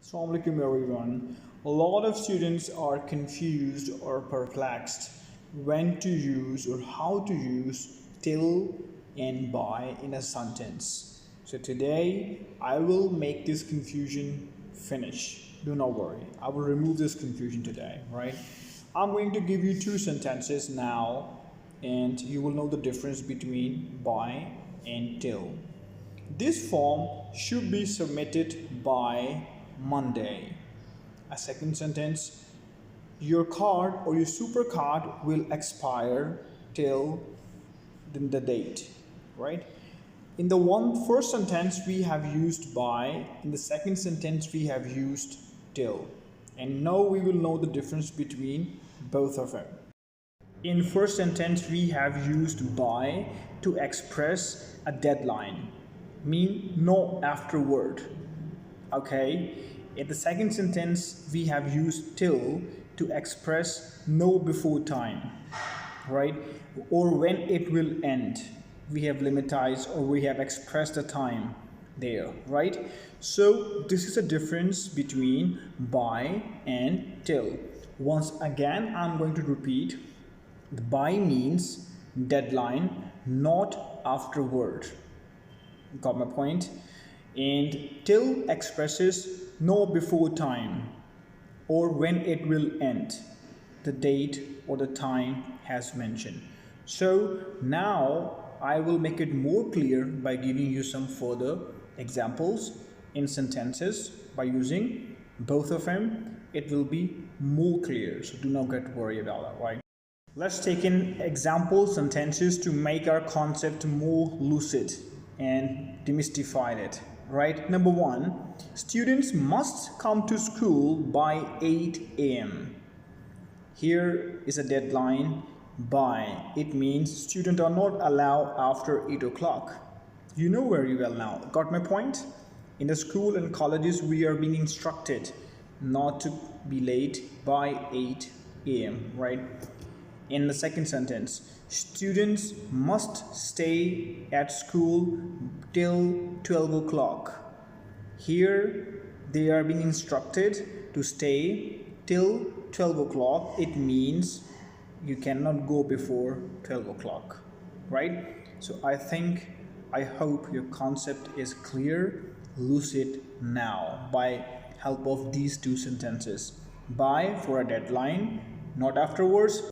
Assalamu alaikum everyone. A lot of students are confused or perplexed when to use or how to use till and by in a sentence. So today I will make this confusion finish. Do not worry. I will remove this confusion today, right? I'm going to give you two sentences now and you will know the difference between by and till. This form should be submitted by Monday. A second sentence, your card or your super card will expire till the date, right? In the first sentence we have used by, in the second sentence we have used till, and now we will know the difference between both of them. In first sentence we have used by to express a deadline, mean no afterward. Okay, in the second sentence we have used till to express no before time, right? Or when it will end. We have limitized or we have expressed the time there, right? So this is a difference between by and till. Once again I'm going to repeat, by means deadline, not afterward. Got my point? And till expresses no before time or when it will end, the date or the time has mentioned. So now I will make it more clear by giving you some further examples in sentences. By using both of them it will be more clear, so do not get worried about that, right? Let's take in example sentences to make our concept more lucid and demystify it, right? Number one, students must come to school by 8 a.m. Here is a deadline by. It means students are not allowed after 8 o'clock. You know very well now. Got my point? In the school and colleges we are being instructed not to be late by 8 a.m. right? In the second sentence, students must stay at school till 12 o'clock. Here they are being instructed to stay till 12 o'clock. It means you cannot go before 12 o'clock, right? So I hope your concept is clear, lucid now by help of these two sentences. By for a deadline, not afterwards.